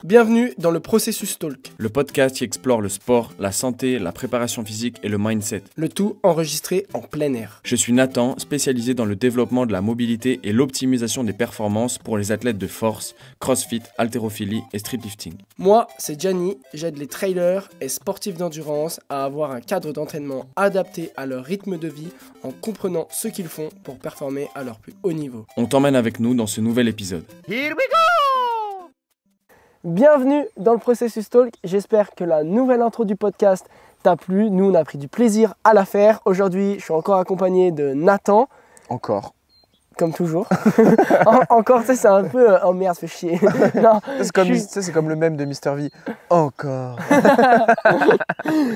Bienvenue dans le Processus Talk, le podcast qui explore le sport, la santé, la préparation physique et le mindset. le tout enregistré en plein air. Je suis Nathan, spécialisé dans le développement de la mobilité et l'optimisation des performances pour les athlètes de force, crossfit, haltérophilie et streetlifting. Moi, c'est Gianni, j'aide les trailers et sportifs d'endurance à avoir un cadre d'entraînement adapté à leur rythme de vie en comprenant ce qu'ils font pour performer à leur plus haut niveau. On t'emmène avec nous dans ce nouvel épisode. Bienvenue dans le Processus Talk, j'espère que la nouvelle intro du podcast t'a plu. Nous, on a pris du plaisir à la faire. Aujourd'hui, je suis encore accompagné de Nathan. Encore. Comme toujours. Encore, tu sais, c'est un peu... oh merde, fais chier. Non, C'est comme le mème de Mr V. Encore.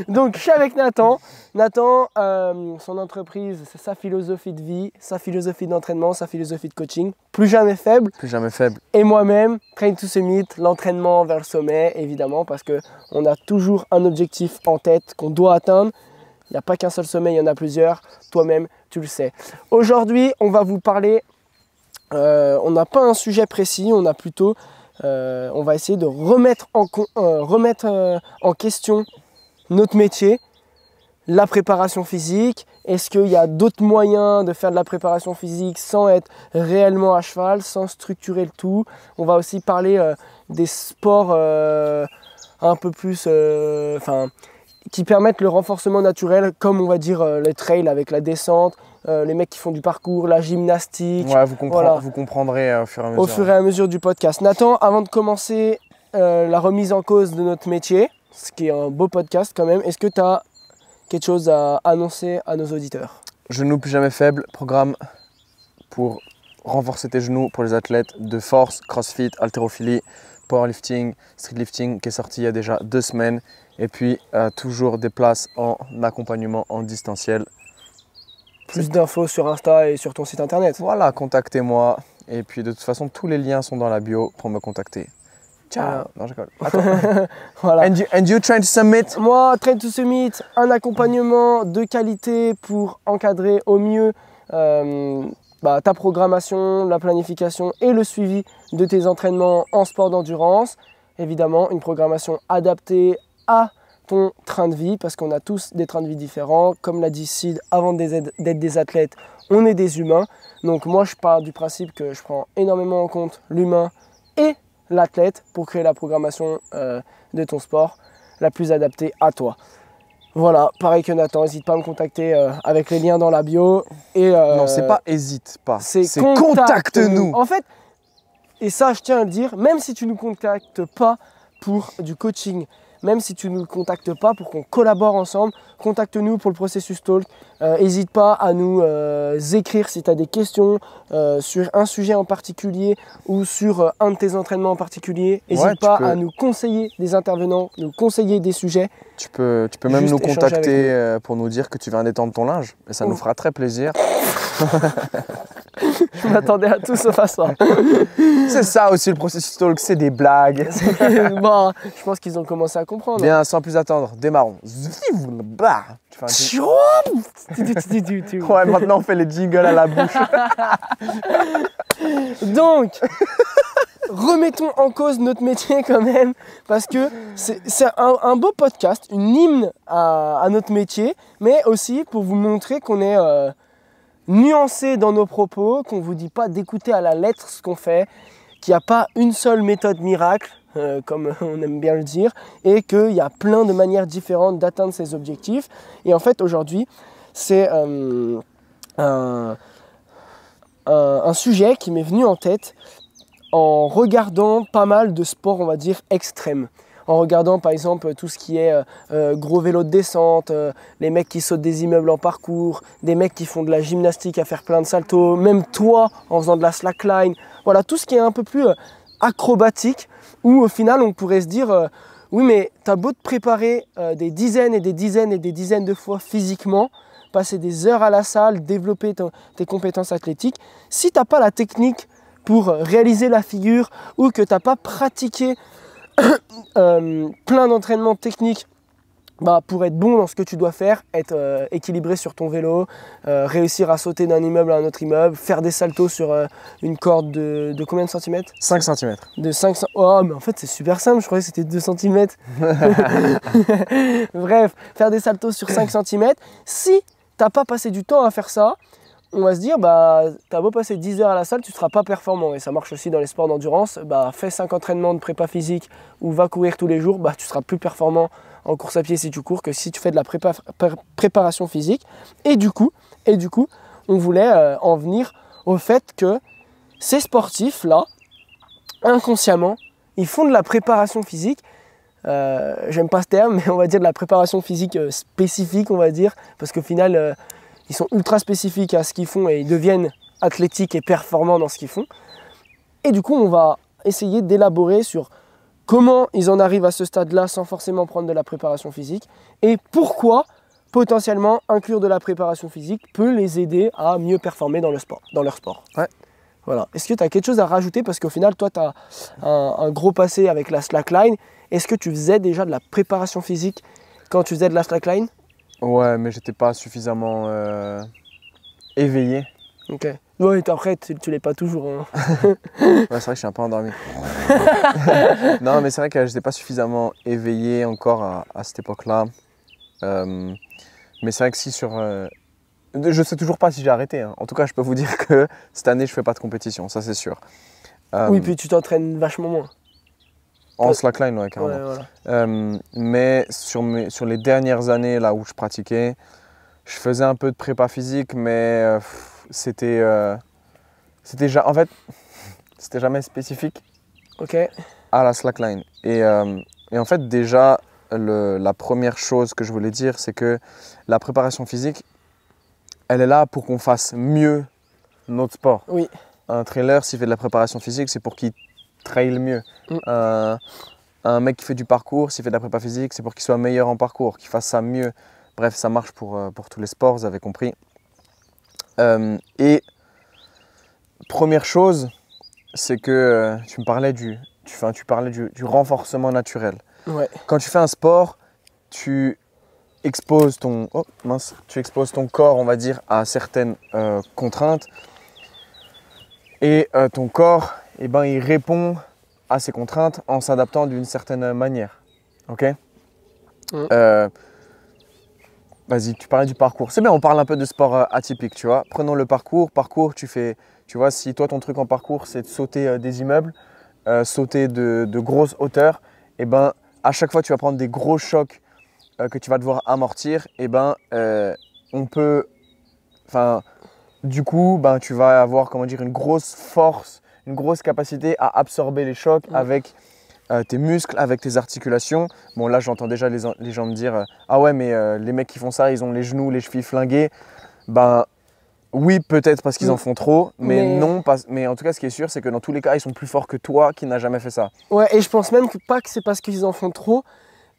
Donc, je suis avec Nathan. Nathan, son entreprise, c'est sa philosophie de vie, sa philosophie d'entraînement, sa philosophie de coaching. Plus jamais faible. Plus jamais faible. Et moi-même, Train to Summit, l'entraînement vers le sommet, évidemment, parce qu'on a toujours un objectif en tête qu'on doit atteindre. Il n'y a pas qu'un seul sommet, il y en a plusieurs. Toi-même, tu le sais. Aujourd'hui, on va vous parler... on n'a pas un sujet précis, on a plutôt... on va essayer de remettre en question notre métier, la préparation physique. Est-ce qu'il y a d'autres moyens de faire de la préparation physique sans être réellement à cheval, sans structurer le tout? On va aussi parler des sports un peu plus... qui permettent le renforcement naturel, comme on va dire les trails avec la descente, les mecs qui font du parcours, la gymnastique. Ouais, vous comprendrez au fur et à mesure. Au fur et à mesure du podcast. Nathan, avant de commencer la remise en cause de notre métier, ce qui est un beau podcast quand même, est-ce que tu as quelque chose à annoncer à nos auditeurs? Genoux plus jamais faible, programme pour renforcer tes genoux pour les athlètes de force, crossfit, haltérophilie, powerlifting, streetlifting, qui est sorti il y a déjà 2 semaines. Et puis toujours des places en accompagnement en distanciel. Plus d'infos sur Insta et sur ton site internet. Voilà, contactez-moi. Et puis de toute façon, tous les liens sont dans la bio pour me contacter. Ciao. Non, je rigole. Voilà. And you trying to submit? Moi, Train to Summit, un accompagnement de qualité pour encadrer au mieux ta programmation, la planification et le suivi de tes entraînements en sport d'endurance. Évidemment, une programmation adaptée à ton train de vie, parce qu'on a tous des trains de vie différents. Comme l'a dit Sid, avant d'être des athlètes, on est des humains. Donc moi, je pars du principe que je prends énormément en compte l'humain et l'athlète pour créer la programmation de ton sport la plus adaptée à toi. Voilà, pareil que Nathan, n'hésite pas à me contacter avec les liens dans la bio. Et, non, c'est pas hésite pas, c'est contacte-nous. En fait, et ça je tiens à le dire, même si tu ne nous contactes pas pour du coaching, même si tu ne nous contactes pas pour qu'on collabore ensemble, contacte-nous pour le Processus Talk. N'hésite pas à nous écrire si tu as des questions sur un sujet en particulier ou sur un de tes entraînements en particulier. N'hésite pas à nous conseiller des intervenants, nous conseiller des sujets. Tu peux même nous contacter pour nous dire que tu viens d'étendre ton linge et ça nous fera très plaisir. Je m'attendais à tout sauf à ça. C'est ça aussi le Processus Talk, c'est des blagues. Bon, je pense qu'ils ont commencé à comprendre. Bien, sans plus attendre, démarrons. Ouais, maintenant on fait les jingles à la bouche. Donc, remettons en cause notre métier quand même, parce que c'est un beau podcast, une hymne à notre métier, mais aussi pour vous montrer qu'on est nuancé dans nos propos, qu'on ne vous dit pas d'écouter à la lettre ce qu'on fait, qu'il n'y a pas une seule méthode miracle, comme on aime bien le dire, et qu'il y a plein de manières différentes d'atteindre ses objectifs. Et en fait, aujourd'hui, c'est un sujet qui m'est venu en tête en regardant pas mal de sports, on va dire, extrêmes. En regardant par exemple tout ce qui est gros vélo de descente, les mecs qui sautent des immeubles en parcours, des mecs qui font de la gymnastique à faire plein de saltos, même toi en faisant de la slackline. Voilà, tout ce qui est un peu plus acrobatique, où au final on pourrait se dire oui, mais t'as beau te préparer des dizaines et des dizaines et des dizaines de fois physiquement, passer des heures à la salle, développer tes compétences athlétiques, si t'as pas la technique pour réaliser la figure ou que t'as pas pratiqué plein d'entraînements techniques pour être bon dans ce que tu dois faire, être équilibré sur ton vélo, réussir à sauter d'un immeuble à un autre immeuble, faire des saltos sur une corde de combien de centimètres? 5 cm. De 5 cm. Oh, mais en fait, c'est super simple, je croyais que c'était 2 cm. Bref, faire des saltos sur 5 cm. Si t'as pas passé du temps à faire ça, on va se dire, t'as beau passer 10 heures à la salle, tu ne seras pas performant. Et ça marche aussi dans les sports d'endurance. Fais 5 entraînements de prépa physique ou va courir tous les jours, tu seras plus performant en course à pied si tu cours que si tu fais de la préparation physique. Et du coup, on voulait en venir au fait que ces sportifs-là, inconsciemment, ils font de la préparation physique. J'aime pas ce terme, mais on va dire de la préparation physique spécifique, on va dire, parce qu'au final, ils sont ultra spécifiques à ce qu'ils font et ils deviennent athlétiques et performants dans ce qu'ils font. Et du coup, on va essayer d'élaborer sur comment ils en arrivent à ce stade-là sans forcément prendre de la préparation physique et pourquoi potentiellement inclure de la préparation physique peut les aider à mieux performer dans leur sport. Ouais. Voilà. Est-ce que tu as quelque chose à rajouter? Parce qu'au final, toi, tu as un gros passé avec la slackline. Est-ce que tu faisais déjà de la préparation physique quand tu faisais de la slackline? Ouais, mais j'étais pas suffisamment éveillé. Ok. Ouais, après, tu l'es pas toujours. Hein. Ouais, c'est vrai que je suis un peu endormi. Non, mais c'est vrai que j'étais pas suffisamment éveillé encore à cette époque-là. Mais c'est vrai que si sur... je sais toujours pas si j'ai arrêté. Hein. En tout cas, je peux vous dire que cette année, je fais pas de compétition, ça c'est sûr. Oui, puis tu t'entraînes vachement moins. En slackline, ouais, carrément. Ouais, voilà. Mais sur les dernières années là où je pratiquais, je faisais un peu de prépa physique, mais c'était en fait, c'était jamais spécifique à la slackline. Et en fait, déjà, la première chose que je voulais dire, c'est que la préparation physique, elle est là pour qu'on fasse mieux notre sport. Oui. Un trailer, s'il fait de la préparation physique, c'est pour qu'il trail mieux. Un mec qui fait du parcours, s'il fait de la prépa physique, c'est pour qu'il soit meilleur en parcours, qu'il fasse ça mieux. Bref, ça marche pour tous les sports, vous avez compris. Et première chose, c'est que tu parlais du renforcement naturel. Ouais. Quand tu fais un sport, tu exposes ton corps, on va dire, à certaines contraintes. Et ton corps, il répond à ces contraintes en s'adaptant d'une certaine manière. Ok ? Vas-y, tu parlais du parcours. C'est bien, on parle un peu de sport atypique, tu vois. Prenons le parcours. Parcours, tu vois, si toi, ton truc en parcours, c'est de sauter des immeubles, sauter de grosses hauteurs, à chaque fois, tu vas prendre des gros chocs que tu vas devoir amortir. Du coup, tu vas avoir, une grosse force, une grosse capacité à absorber les chocs avec tes muscles, avec tes articulations. Bon, là, j'entends déjà les gens me dire « Ah ouais, mais les mecs qui font ça, ils ont les genoux, les chevilles flinguées. » Oui, peut-être parce qu'ils en font trop, mais non. Mais en tout cas, ce qui est sûr, c'est que dans tous les cas, ils sont plus forts que toi qui n'as jamais fait ça. Ouais, et je pense même pas que c'est parce qu'ils en font trop.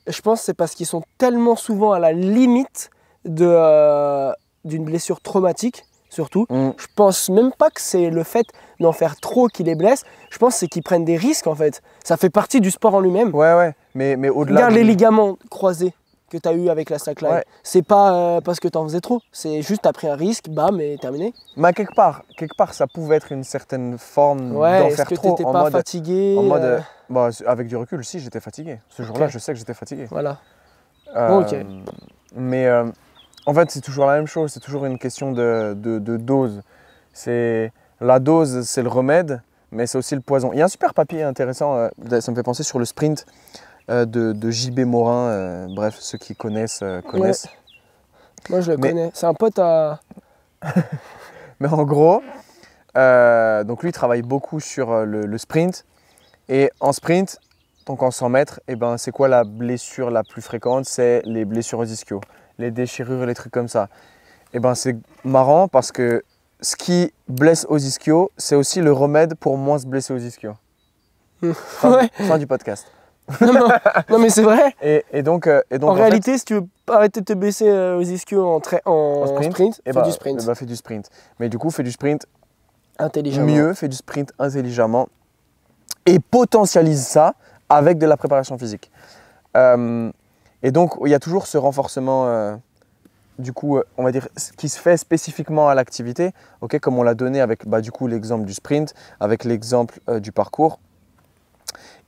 Je pense que c'est parce qu'ils sont tellement souvent à la limite d'une blessure traumatique. Surtout, je pense même pas que c'est le fait d'en faire trop qui les blesse. Je pense que c'est qu'ils prennent des risques en fait. Ça fait partie du sport en lui-même. Ouais, mais au-delà. Regarde les ligaments croisés que tu as eu avec la slackline. Ouais. C'est pas parce que tu en faisais trop. C'est juste tu as pris un risque, bam, et terminé. Mais quelque part, ça pouvait être une certaine forme d'en faire trop. Est-ce que tu n'étais pas fatigué avec du recul, si, j'étais fatigué. Ce jour-là, je sais que j'étais fatigué. Voilà. Ok. Mais en fait, c'est toujours la même chose. C'est toujours une question de dose. La dose, c'est le remède, mais c'est aussi le poison. Il y a un super papier intéressant, ça me fait penser sur le sprint de JB Morin. Bref, ceux qui connaissent. Ouais. Moi, je le connais. C'est un pote à... Mais en gros, donc lui, il travaille beaucoup sur le sprint. Et en sprint, donc en 100 mètres, c'est quoi la blessure la plus fréquente? C'est les blessures aux ischios, les déchirures, les trucs comme ça. C'est marrant parce que ce qui blesse aux ischios, c'est aussi le remède pour moins se blesser aux ischios. Fin du podcast. Non mais c'est vrai. Et donc en réalité, si tu veux arrêter de te blesser aux ischios en sprint, fais du sprint. Fais du sprint. Mais du coup, fais du sprint intelligemment. Mieux, fais du sprint intelligemment et potentialise ça avec de la préparation physique. Et donc, il y a toujours ce renforcement, du coup, on va dire, qui se fait spécifiquement à l'activité, okay, comme on l'a donné avec du coup, l'exemple du sprint, avec l'exemple du parcours.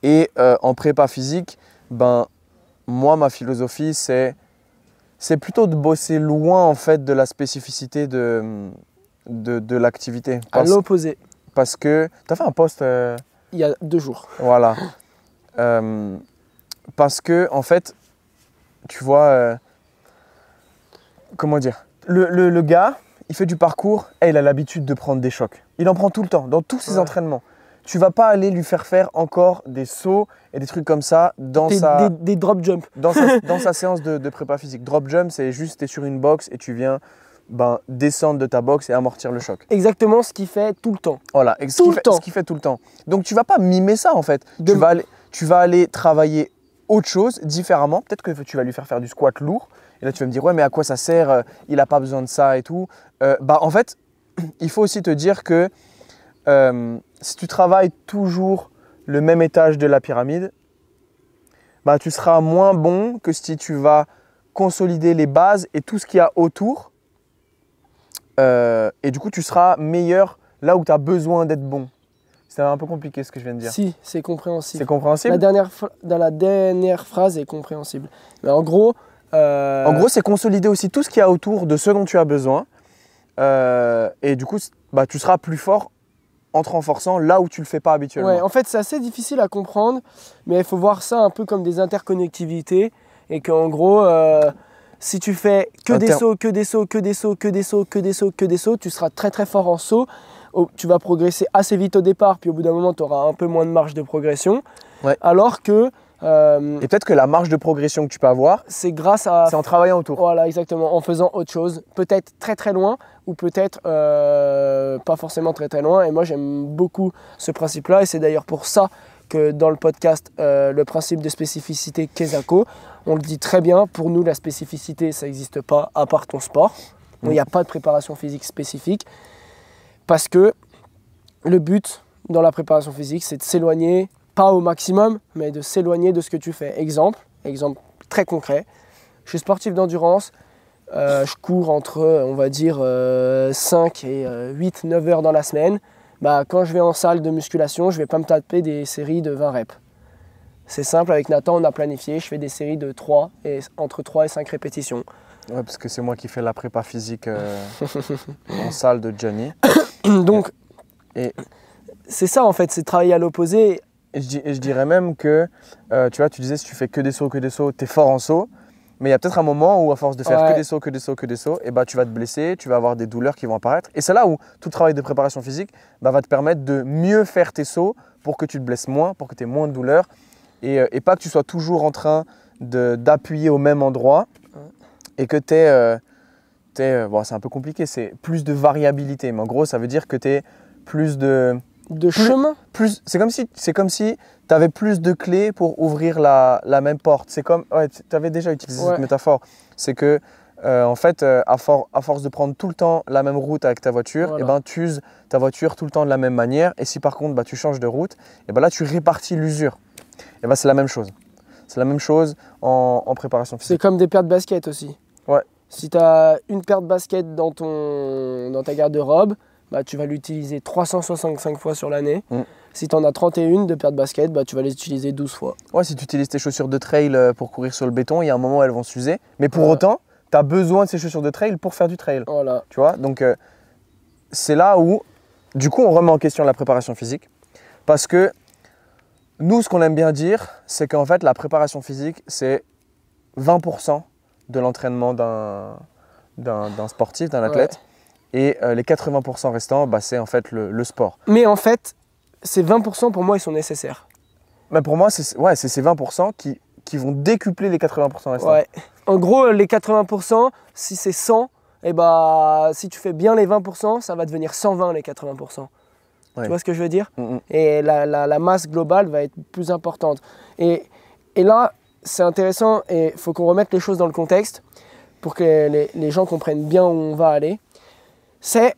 Et en prépa physique, moi, ma philosophie, c'est plutôt de bosser loin en fait, de la spécificité de l'activité. À l'opposé. Parce que tu as fait un post il y a 2 jours. Voilà. Parce que, en fait, tu vois, comment dire, le gars, il fait du parcours et il a l'habitude de prendre des chocs. Il en prend tout le temps, dans tous ses entraînements. Tu vas pas aller lui faire encore des sauts et des trucs comme ça dans des drop jump. Dans sa séance de prépa physique. Drop jump, c'est juste, tu es sur une box et tu viens descendre de ta box et amortir le choc. Exactement ce qu'il fait tout le temps. Voilà, ce qu'il fait tout le temps. Donc tu vas pas mimer ça en fait. Tu vas aller travailler autre chose différemment. Peut-être que tu vas lui faire du squat lourd. Et là tu vas me dire ouais mais à quoi ça sert, il n'a pas besoin de ça et tout. En fait, il faut aussi te dire que si tu travailles toujours le même étage de la pyramide, tu seras moins bon que si tu vas consolider les bases et tout ce qu'il y a autour. Et du coup, tu seras meilleur là où tu as besoin d'être bon. C'est un peu compliqué ce que je viens de dire. Si, c'est compréhensible. C'est compréhensible. Dans la dernière phrase est compréhensible. Mais en gros… c'est consolider aussi tout ce qu'il y a autour de ce dont tu as besoin. Et du coup, tu seras plus fort en te renforçant là où tu ne le fais pas habituellement. Ouais, en fait, c'est assez difficile à comprendre, mais il faut voir ça un peu comme des interconnectivités. Et qu'en gros, si tu fais que des sauts, que des sauts, que des sauts, que des sauts, que des sauts, que des sauts, tu seras très très fort en saut. Tu vas progresser assez vite au départ, puis au bout d'un moment, tu auras un peu moins de marge de progression. Ouais. Alors que… et peut-être que la marge de progression que tu peux avoir, c'est grâce à… c'est en travaillant autour. Voilà, exactement, en faisant autre chose. Peut-être très très loin, ou peut-être pas forcément très très loin. Et moi, j'aime beaucoup ce principe-là. Et c'est d'ailleurs pour ça que dans le podcast, le principe de spécificité Kesako, on le dit très bien. Pour nous, la spécificité, ça n'existe pas à part ton sport. Il n'y a pas de préparation physique spécifique. Parce que le but dans la préparation physique, c'est de s'éloigner, pas au maximum, mais de s'éloigner de ce que tu fais. Exemple très concret, je suis sportif d'endurance, je cours entre, on va dire, 5 et 8, 9 heures dans la semaine. Quand je vais en salle de musculation, je ne vais pas me taper des séries de 20 reps. C'est simple, avec Nathan, on a planifié, je fais des séries de entre 3 et 5 répétitions. Ouais, parce que c'est moi qui fais la prépa physique en salle de Johnny. Donc, c'est ça en fait, c'est travailler à l'opposé. Et je dirais même que, tu vois, tu disais si tu fais que des sauts, tu es fort en saut. Mais il y a peut-être un moment où à force de faire que des sauts, et tu vas te blesser, tu vas avoir des douleurs qui vont apparaître. Et c'est là où tout le travail de préparation physique va te permettre de mieux faire tes sauts pour que tu te blesses moins, pour que tu aies moins de douleurs. Et pas que tu sois toujours en train d'appuyer au même endroit et que tu aies… c'est un peu compliqué, c'est plus de variabilité. Mais en gros, ça veut dire que tu aies plus de… chemin. C'est comme si tu avais plus de clés pour ouvrir la même porte. C'est comme… Ouais, tu avais déjà utilisé cette métaphore. C'est que, en fait, à force de prendre tout le temps la même route avec ta voiture, tu uses ta voiture tout le temps de la même manière. Et si par contre, tu changes de route, là, tu répartis l'usure. Et c'est la même chose. C'est la même chose en préparation physique. C'est comme des paires de baskets aussi. Ouais. Si tu as une paire de baskets dans ta garde-robe, tu vas l'utiliser 365 fois sur l'année. Si tu en as 31 de paires de baskets, tu vas les utiliser 12 fois. Ouais, si tu utilises tes chaussures de trail pour courir sur le béton, il y a un moment où elles vont s'user. Mais pour autant, tu as besoin de ces chaussures de trail pour faire du trail. Voilà. Tu vois, donc c'est là où, du coup, on remet en question la préparation physique. Parce que nous, ce qu'on aime bien dire, c'est qu'en fait, la préparation physique, c'est 20% de l'entraînement d'un sportif, d'un athlète. Et les 80% restants, c'est en fait le sport. Mais en fait, ces 20% pour moi, ils sont nécessaires. Mais pour moi, c'est ces 20% qui vont décupler les 80% restants. Ouais. En gros, les 80%, si c'est 100, si tu fais bien les 20%, ça va devenir 120 les 80%. Tu vois ce que je veux dire? Et la masse globale va être plus importante. Et là, c'est intéressant et il faut qu'on remette les choses dans le contexte pour que les gens comprennent bien où on va aller. C'est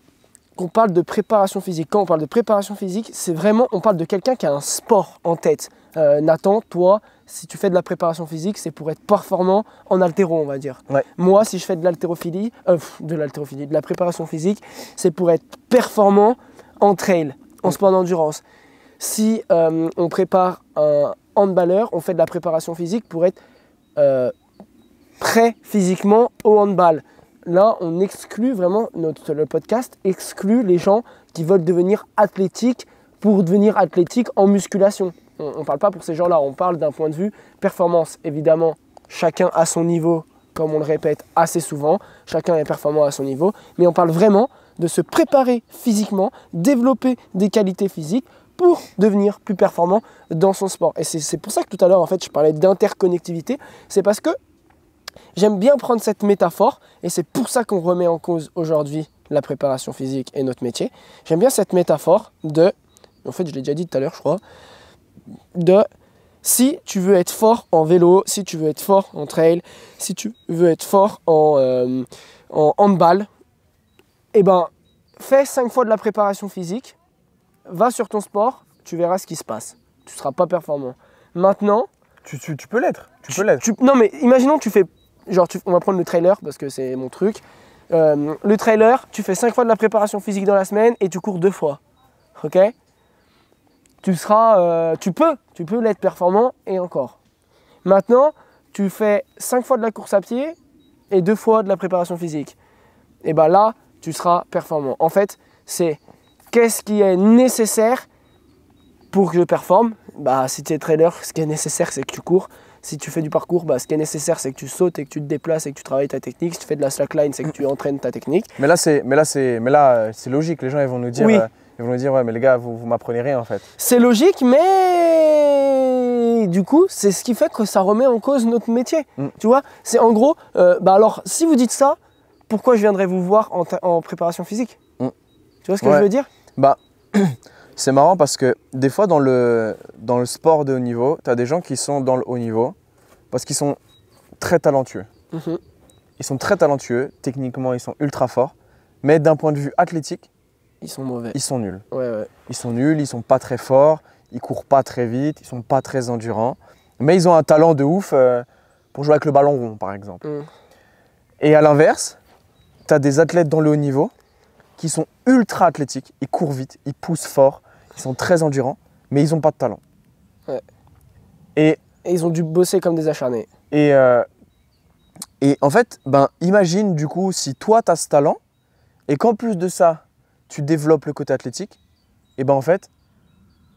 qu'on parle de préparation physique. Quand on parle de préparation physique, c'est vraiment, on parle de quelqu'un qui a un sport en tête. Nathan, toi, si tu fais de la préparation physique, c'est pour être performant en haltéro, on va dire. Ouais. Moi, si je fais de la préparation physique, c'est pour être performant en trail, en sport d'endurance. Si on prépare un handballeur, on fait de la préparation physique pour être prêt physiquement au handball. Là, on exclut vraiment, le podcast exclut les gens qui veulent devenir athlétiques pour devenir athlétiques en musculation. On ne parle pas pour ces gens-là, on parle d'un point de vue performance. Évidemment, chacun à son niveau, comme on le répète assez souvent, chacun est performant à son niveau, mais on parle vraiment de se préparer physiquement, développer des qualités physiques pour devenir plus performant dans son sport. Et c'est pour ça que tout à l'heure, en fait, je parlais d'interconnectivité, c'est parce que j'aime bien prendre cette métaphore, et c'est pour ça qu'on remet en cause aujourd'hui la préparation physique et notre métier. J'aime bien cette métaphore en fait je l'ai déjà dit tout à l'heure je crois, si tu veux être fort en vélo, si tu veux être fort en trail, si tu veux être fort en handball, eh ben fais 5 fois de la préparation physique, va sur ton sport, tu verras ce qui se passe. Tu ne seras pas performant. Maintenant, Tu peux l'être. Tu peux l'être. non mais imaginons que tu fais, on va prendre le trailer parce que c'est mon truc. Le trailer, tu fais 5 fois de la préparation physique dans la semaine et tu cours 2 fois. Ok ? Tu peux l'être performant et encore. Maintenant, tu fais 5 fois de la course à pied et 2 fois de la préparation physique. Et bien là, tu seras performant. En fait, c'est qu'est-ce qui est nécessaire pour que je performe. Bah, si tu es trailer, ce qui est nécessaire, c'est que tu cours. Si tu fais du parcours, ce qui est nécessaire, c'est que tu sautes et que tu te déplaces et que tu travailles ta technique. Si tu fais de la slackline, c'est que tu entraînes ta technique. Mais là, c'est logique. Les gens ils vont nous dire, oui. Ils vont nous dire, ouais, mais les gars, vous m'apprenez rien en fait. C'est logique, mais du coup, c'est ce qui fait que ça remet en cause notre métier. Tu vois, c'est en gros, alors, si vous dites ça, pourquoi je viendrais vous voir en préparation physique? Tu vois ce que je veux dire? C'est marrant parce que des fois, dans le sport de haut niveau, tu as des gens qui sont dans le haut niveau parce qu'ils sont très talentueux. Ils sont très talentueux, techniquement, ils sont ultra forts, mais d'un point de vue athlétique, ils sont mauvais. Ils sont nuls. Ouais. Ils sont nuls, ils sont pas très forts, ils courent pas très vite, ils sont pas très endurants. Mais ils ont un talent de ouf pour jouer avec le ballon rond, par exemple. Et à l'inverse, tu as des athlètes dans le haut niveau qui sont ultra athlétiques, ils courent vite, ils poussent fort, ils sont très endurants, mais ils n'ont pas de talent. Ouais. Et ils ont dû bosser comme des acharnés. Et en fait, imagine du coup, si toi, tu as ce talent, et qu'en plus de ça, tu développes le côté athlétique, et en fait,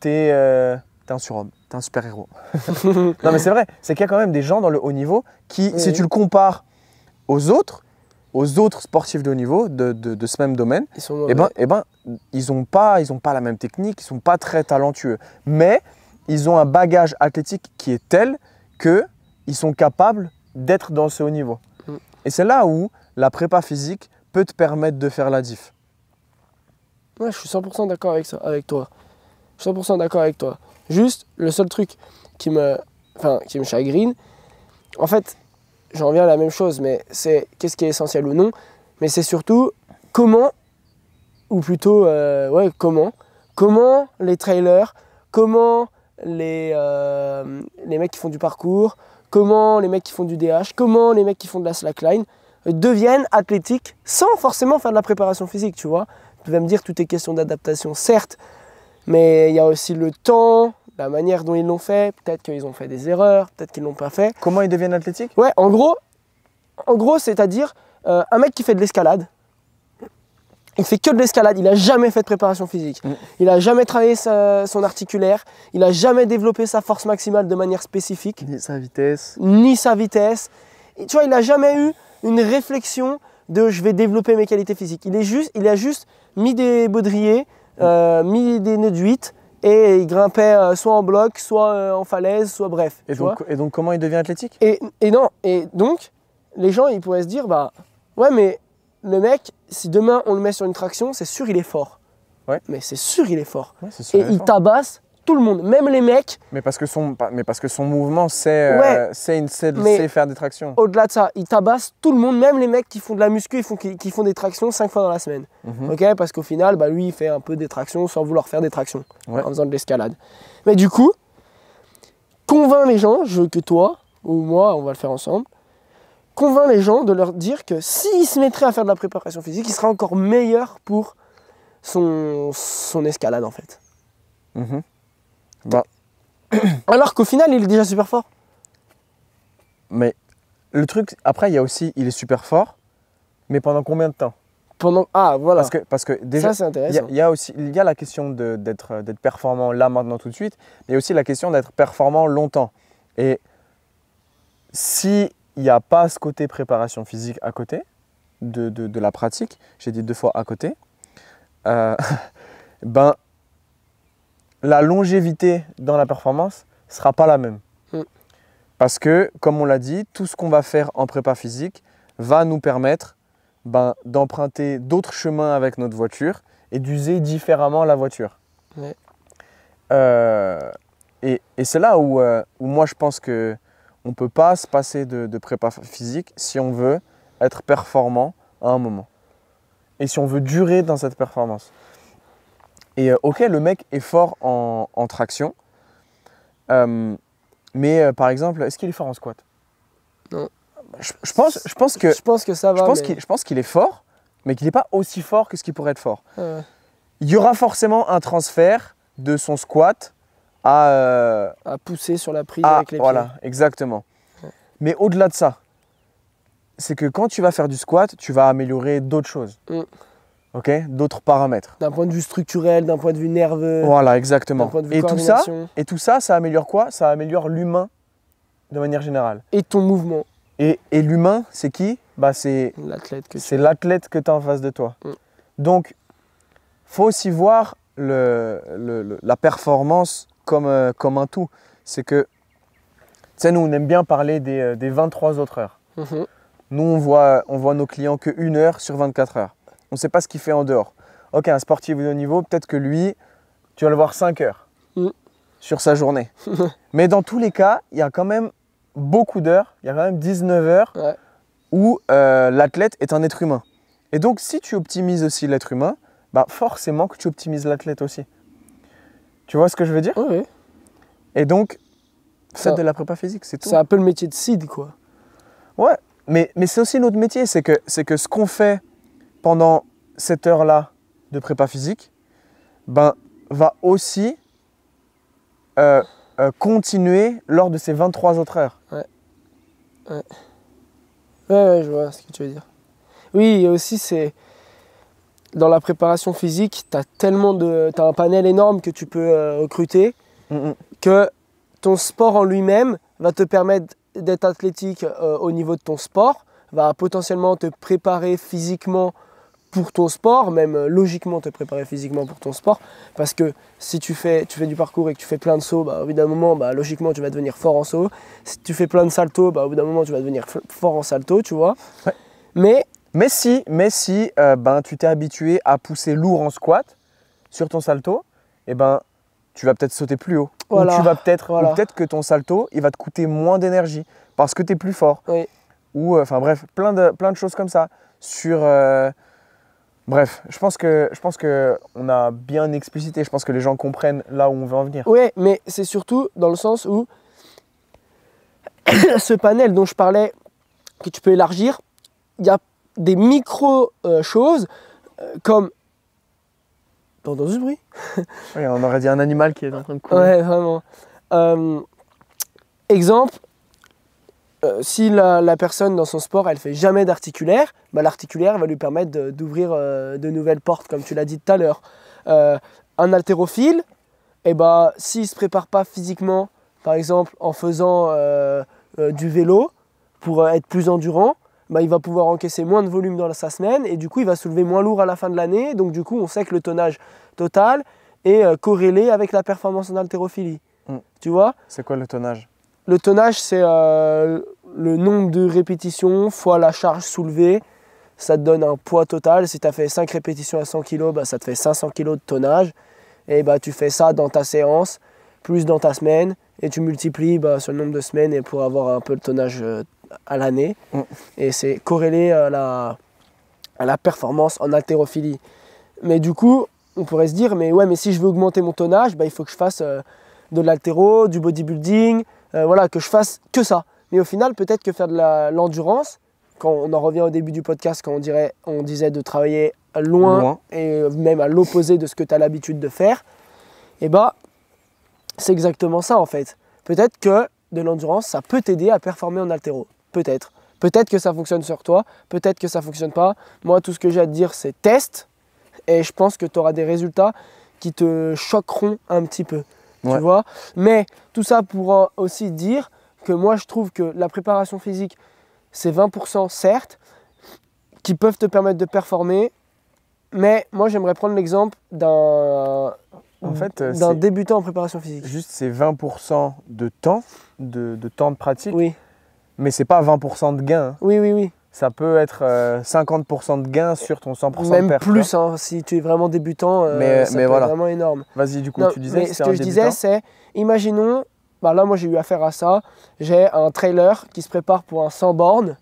t'es un surhomme, t'es un super-héros. Non mais c'est vrai, c'est qu'il y a quand même des gens dans le haut niveau qui, si tu le compares aux autres sportifs de haut niveau de ce même domaine, ils n'ont pas la même technique, ils ne sont pas très talentueux. Mais ils ont un bagage athlétique qui est tel qu'ils sont capables d'être dans ce haut niveau. Et c'est là où la prépa physique peut te permettre de faire la diff. Ouais, je suis 100% d'accord avec toi. Je suis 100% d'accord avec toi. Juste, le seul truc qui me chagrine, en fait, j'en reviens à la même chose, mais c'est qu'est-ce qui est essentiel ou non, mais c'est surtout comment les trailers, comment les mecs qui font du parcours, comment les mecs qui font du DH, comment les mecs qui font de la slackline deviennent athlétiques sans forcément faire de la préparation physique, tu vois. Tu vas me dire tout est question d'adaptation, certes, mais il y a aussi le temps, la manière dont ils l'ont fait, peut-être qu'ils ont fait des erreurs, peut-être qu'ils ne l'ont pas fait. Comment ils deviennent athlétiques? Ouais, en gros c'est-à-dire un mec qui fait de l'escalade, il fait que de l'escalade, il n'a jamais fait de préparation physique. Il n'a jamais travaillé son articulaire, il n'a jamais développé sa force maximale de manière spécifique. Ni sa vitesse. Et, tu vois, il n'a jamais eu une réflexion de je vais développer mes qualités physiques. Il a juste mis des baudriers, mis des nœuds de 8 et il grimpait soit en bloc, soit en falaise, soit bref. Et donc comment il devient athlétique? Et donc, les gens ils pourraient se dire, ouais mais le mec, si demain on le met sur une traction, c'est sûr il est fort. Ouais. Mais c'est sûr il est fort. Ouais, c'est sûr, et il tabasse tout le monde, même les mecs. Mais parce que son mouvement, c'est Ouais, mais faire des tractions. au-delà de ça, il tabasse tout le monde, même les mecs qui font de la muscu, qui font des tractions 5 fois dans la semaine. Mhm. Ok, parce qu'au final, bah, lui, il fait un peu des tractions sans vouloir faire des tractions, Ouais. en faisant de l'escalade. Mais du coup, convainc les gens, je veux que toi ou moi, on va le faire ensemble, convainc les gens de leur dire que s'ils se mettraient à faire de la préparation physique, il sera encore meilleur pour son escalade en fait. Mhm. Bah, Alors qu'au final, il est déjà super fort. mais le truc, après, il y a aussi, il est super fort, mais pendant combien de temps? Ah, voilà. Parce que déjà, Ça, c'est intéressant. il y a la question d'être performant là, maintenant, tout de suite, mais il y a aussi la question d'être performant longtemps. Et s'il n'y a pas ce côté préparation physique à côté de la pratique, j'ai dit 2 fois à côté, ben, la longévité dans la performance ne sera pas la même. Mm. Parce que, comme on l'a dit, tout ce qu'on va faire en prépa physique va nous permettre d'emprunter d'autres chemins avec notre voiture et d'user différemment la voiture. Ouais. Et c'est là où moi je pense qu'on ne peut pas se passer de prépa physique si on veut être performant à un moment. Et si on veut durer dans cette performance. Et ok, le mec est fort en traction, mais par exemple, est-ce qu'il est fort en squat? Non. Je pense que ça va. je pense qu'il est fort, mais qu'il n'est pas aussi fort que ce qu'il pourrait être fort. Ouais. Il y aura forcément un transfert de son squat À pousser sur la prise avec les voilà, exactement. Ouais. Mais au-delà de ça, c'est que quand tu vas faire du squat, tu vas améliorer d'autres choses. Mm. Ok, d'autres paramètres. pieds. D'un point de vue structurel, d'un point de vue nerveux, Voilà, exactement. d'un point de vue Et coordination. tout ça, ça améliore quoi? Ça améliore l'humain de manière générale. Et ton mouvement. Et l'humain, c'est qui? C'est L'athlète que tu c'est l'athlète que tu as en face de toi. Mm. Donc, faut aussi voir la performance comme un tout. C'est que, tu sais, nous, on aime bien parler des 23 autres heures. Mhm. Nous, on voit nos clients que 1 heure sur 24 heures. On ne sait pas ce qu'il fait en dehors. Ok, un sportif de haut niveau, peut-être que lui, tu vas le voir 5 heures Mm. sur sa journée. Mais dans tous les cas, il y a quand même beaucoup d'heures, il y a quand même 19 heures Ouais. où l'athlète est un être humain. Et donc, si tu optimises aussi l'être humain, forcément que tu optimises l'athlète aussi. Tu vois ce que je veux dire? Ouais, ouais. Et donc, Ça- faites de la prépa physique, c'est tout. C'est un peu le métier de seed, quoi. Ouais, mais c'est aussi notre métier, c'est que ce qu'on fait pendant cette heure-là de prépa physique, va aussi continuer lors de ces 23 autres heures. Ouais, je vois ce que tu veux dire. Oui, et aussi, c'est dans la préparation physique, t'as un panel énorme que tu peux recruter que ton sport en lui-même va te permettre d'être athlétique au niveau de ton sport, va potentiellement te préparer physiquement pour ton sport, même logiquement te préparer physiquement pour ton sport, parce que si tu fais du parcours et que tu fais plein de sauts, au bout d'un moment, logiquement tu vas devenir fort en saut. Si tu fais plein de saltos, au bout d'un moment tu vas devenir fort en salto, tu vois. Ouais. Mais si tu t'es habitué à pousser lourd en squat sur ton salto, tu vas peut-être sauter plus haut. Voilà. Ou peut-être que ton salto, il va te coûter moins d'énergie parce que tu es plus fort. oui. Ou bref, plein de choses comme ça. Bref, je pense que on a bien explicité. Je pense que les gens comprennent là où on veut en venir. Oui, mais c'est surtout dans le sens où ce panel dont je parlais, que tu peux élargir, il y a des micro-choses comme... T'as entendu ce bruit? Oui, on aurait dit un animal qui est en train de courir. Ouais, vraiment. Exemple, si la personne dans son sport, elle fait jamais d'articulaire, l'articulaire va lui permettre d'ouvrir de nouvelles portes, comme tu l'as dit tout à l'heure. Un haltérophile, s'il ne se prépare pas physiquement, par exemple en faisant du vélo, pour être plus endurant, il va pouvoir encaisser moins de volume dans sa semaine et du coup il va soulever moins lourd à la fin de l'année. Donc du coup on sait que le tonnage total est corrélé avec la performance en haltérophilie. Tu vois? C'est quoi le tonnage? Le tonnage, c'est le nombre de répétitions fois la charge soulevée. Ça te donne un poids total. Si tu as fait 5 répétitions à 100 kg, ça te fait 500 kg de tonnage. Et tu fais ça dans ta séance. plus dans ta semaine, et tu multiplies sur le nombre de semaines et pour avoir un peu le tonnage à l'année. Et c'est corrélé à la performance en haltérophilie. Mais du coup, on pourrait se dire, mais si je veux augmenter mon tonnage, il faut que je fasse de l'haltéro, du bodybuilding, que je fasse que ça. Mais au final, peut-être que faire de l'endurance, quand on en revient au début du podcast, quand on disait de travailler loin et même à l'opposé de ce que tu as l'habitude de faire, c'est exactement ça en fait. Peut-être que de l'endurance, ça peut t'aider à performer en haltéro. Peut-être. Peut-être que ça fonctionne sur toi, peut-être que ça ne fonctionne pas. Moi, tout ce que j'ai à te dire, c'est teste. Et je pense que tu auras des résultats qui te choqueront un petit peu. Tu vois. Mais tout ça pour aussi dire que moi, je trouve que la préparation physique, c'est 20% certes, qui peuvent te permettre de performer. Mais moi, j'aimerais prendre l'exemple d'un débutant en préparation physique. Juste, c'est 20% de temps, de temps de pratique. Oui. Mais c'est pas 20% de gain. Hein. Oui. Ça peut être 50% de gain sur ton 100% même de perf. Même plus, si tu es vraiment débutant, ça peut être vraiment énorme. Vas-y, du coup, tu disais mais ce que je disais, c'est, imaginons, là, moi, j'ai eu affaire à ça. J'ai un trailer qui se prépare pour un 100 bornes.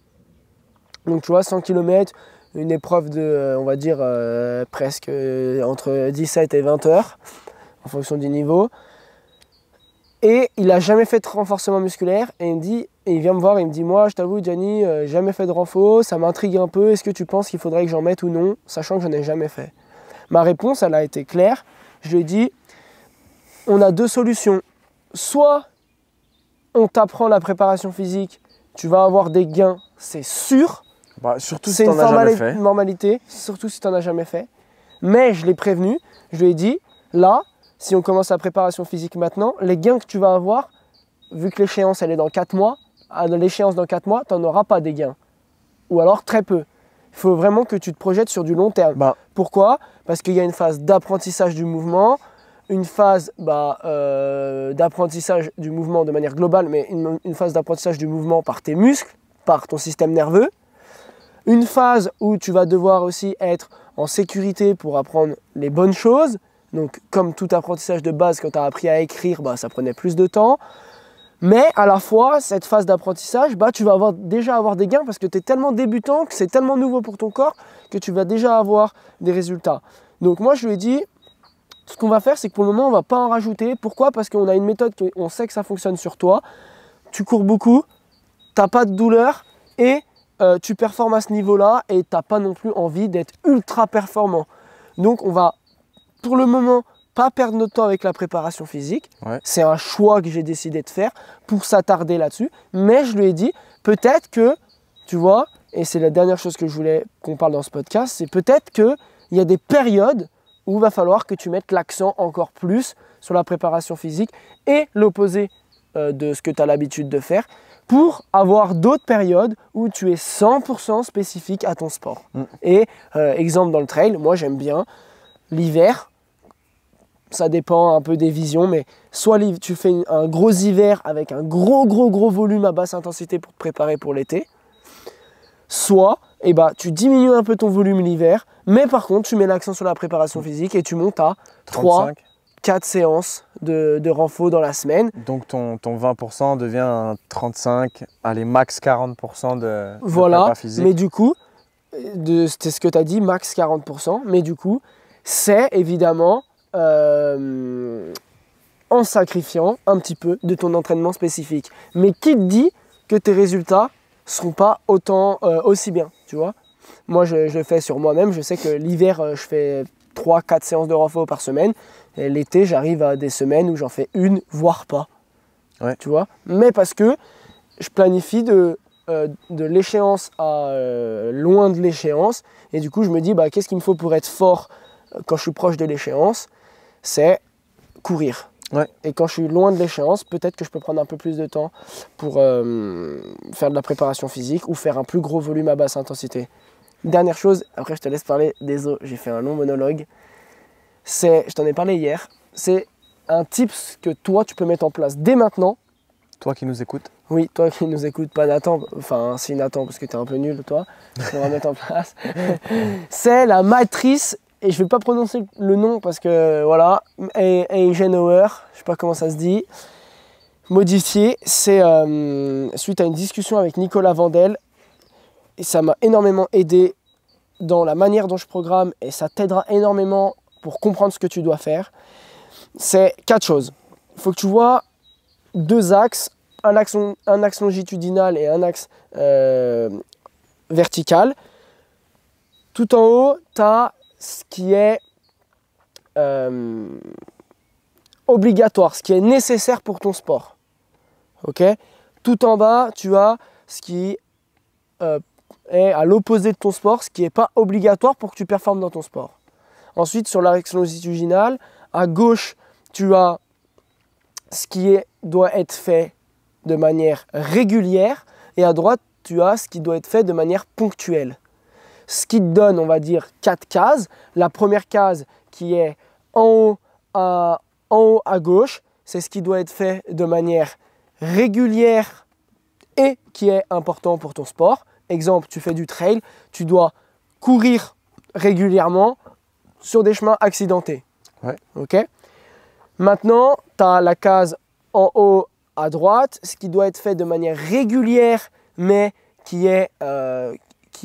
Donc, tu vois, 100 km, une épreuve de, on va dire, presque entre 17 et 20 heures, en fonction du niveau. Et il n'a jamais fait de renforcement musculaire. Et il vient me voir et il me dit, moi, je t'avoue, Gianni, jamais fait de renfo, ça m'intrigue un peu. Est-ce que tu penses qu'il faudrait que j'en mette ou non, sachant que je n'en ai jamais fait? Ma réponse, elle a été claire. Je lui ai dit, on a deux solutions. Soit on t'apprend la préparation physique, tu vas avoir des gains, c'est sûr. Surtout si tu n'en as jamais fait. C'est une normalité, surtout si tu n'en as jamais fait. Mais je l'ai prévenu, je lui ai dit, là, si on commence la préparation physique maintenant, les gains que tu vas avoir, vu que l'échéance elle est dans 4 mois, à l'échéance dans 4 mois, tu n'en auras pas des gains. Ou alors très peu. Il faut vraiment que tu te projettes sur du long terme. Pourquoi? Parce qu'il y a une phase d'apprentissage du mouvement, une phase d'apprentissage du mouvement de manière globale, mais une phase d'apprentissage du mouvement par tes muscles, par ton système nerveux. Une phase où tu vas devoir aussi être en sécurité pour apprendre les bonnes choses. Donc, comme tout apprentissage de base, quand tu as appris à écrire, ça prenait plus de temps. Mais à la fois, cette phase d'apprentissage, tu vas déjà avoir des gains parce que tu es tellement débutant, que c'est tellement nouveau pour ton corps, que tu vas déjà avoir des résultats. Donc moi, je lui ai dit, ce qu'on va faire, c'est que pour le moment, on ne va pas en rajouter. Pourquoi? Parce qu'on a une méthode, on sait que ça fonctionne sur toi. Tu cours beaucoup, tu n'as pas de douleur et tu performes à ce niveau-là et tu n'as pas non plus envie d'être ultra performant. Donc on va, pour le moment, pas perdre notre temps avec la préparation physique. C'est un choix que j'ai décidé de faire pour s'attarder là-dessus. Mais je lui ai dit, peut-être que, tu vois, et c'est la dernière chose que je voulais qu'on parle dans ce podcast, c'est peut-être qu'il y a des périodes où il va falloir que tu mettes l'accent encore plus sur la préparation physique et l'opposé de ce que tu as l'habitude de faire pour avoir d'autres périodes où tu es 100% spécifique à ton sport. Et exemple dans le trail, moi j'aime bien l'hiver. Ça dépend un peu des visions, mais soit tu fais un gros hiver avec un gros volume à basse intensité pour te préparer pour l'été, soit tu diminues un peu ton volume l'hiver, mais par contre tu mets l'accent sur la préparation physique et tu montes à 3-4 séances de renfo dans la semaine. Donc ton 20% devient un 35, allez max 40% de prépa physique. Mais du coup, c'était ce que tu as dit, max 40%, mais du coup, c'est évidemment en sacrifiant un petit peu de ton entraînement spécifique. Mais qui te dit que tes résultats ne seront pas aussi bien, tu vois? Moi, je le fais sur moi-même. Je sais que l'hiver, je fais 3-4 séances de renfo par semaine. Et l'été, j'arrive à des semaines où j'en fais une, voire pas. Tu vois? Mais parce que je planifie de l'échéance à loin de l'échéance. Et du coup, je me dis, qu'est-ce qu'il me faut pour être fort quand je suis proche de l'échéance? C'est courir. Et quand je suis loin de l'échéance, peut-être que je peux prendre un peu plus de temps pour faire de la préparation physique ou faire un plus gros volume à basse intensité. Dernière chose, après je te laisse parler, désolé, j'ai fait un long monologue. Je t'en ai parlé hier, c'est un tips que toi tu peux mettre en place dès maintenant. Toi qui nous écoutes. Oui, toi qui nous écoutes, pas Nathan, enfin si Nathan parce que t'es un peu nul toi, on va mettre en place. C'est la matrice et je vais pas prononcer le nom parce que voilà, Eisenhower, je sais pas comment ça se dit, modifié, c'est suite à une discussion avec Nicolas Vandel, et ça m'a énormément aidé dans la manière dont je programme et ça t'aidera énormément pour comprendre ce que tu dois faire. C'est 4 choses. Il faut que tu vois 2 axes, un axe longitudinal et un axe vertical. Tout en haut, tu as ce qui est obligatoire, ce qui est nécessaire pour ton sport. Okay. Tout en bas, tu as ce qui est à l'opposé de ton sport, ce qui n'est pas obligatoire pour que tu performes dans ton sport. Ensuite, sur l'axe longitudinal, à gauche, tu as ce qui doit être fait de manière régulière et à droite, tu as ce qui doit être fait de manière ponctuelle. Ce qui te donne, on va dire, 4 cases. La première case qui est en haut à gauche, c'est ce qui doit être fait de manière régulière et qui est important pour ton sport. Exemple, tu fais du trail, tu dois courir régulièrement sur des chemins accidentés. Ouais. Okay. Maintenant, tu as la case en haut à droite, ce qui doit être fait de manière régulière, mais qui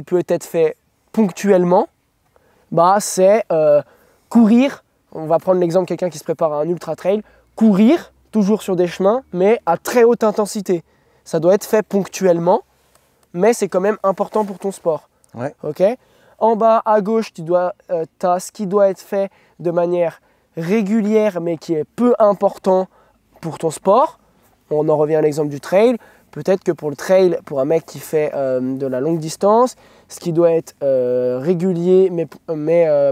peut être fait ponctuellement. C'est courir. On va prendre l'exemple de quelqu'un qui se prépare à un ultra trail. Courir, toujours sur des chemins, mais à très haute intensité. Ça doit être fait ponctuellement, mais c'est quand même important pour ton sport. Ouais. Okay. En bas à gauche, tu as ce qui doit être fait de manière régulière, mais qui est peu important pour ton sport. On en revient à l'exemple du trail. Peut-être que pour le trail, pour un mec qui fait de la longue distance, ce qui doit être régulier, mais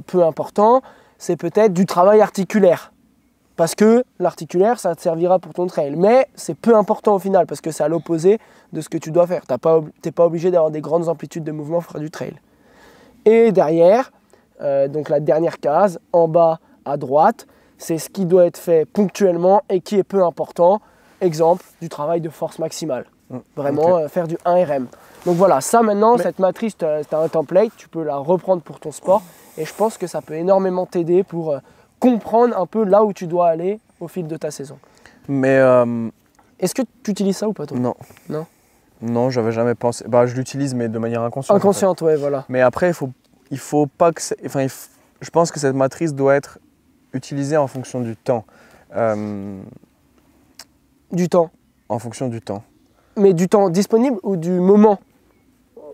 peu important, c'est peut-être du travail articulaire. Parce que l'articulaire, ça te servira pour ton trail. Mais c'est peu important au final, parce que c'est à l'opposé de ce que tu dois faire. Tu n'es pas obligé d'avoir des grandes amplitudes de mouvement pour faire du trail. Et derrière, donc la dernière case, en bas à droite, c'est ce qui doit être fait ponctuellement et qui est peu important. Exemple, du travail de force maximale. Vraiment faire du 1RM. Donc voilà, ça maintenant, cette matrice, tu as un template, tu peux la reprendre pour ton sport. Et je pense que ça peut énormément t'aider pour comprendre un peu là où tu dois aller au fil de ta saison. Mais est-ce que tu utilises ça ou pas toi? Non. Non. Non, j'avais jamais pensé. Je l'utilise, mais de manière inconsciente. Inconsciente, ouais, voilà. Mais après, il faut pas que. Je pense que cette matrice doit être utilisée en fonction du temps. Du temps. En fonction du temps. Mais du temps disponible ou du moment?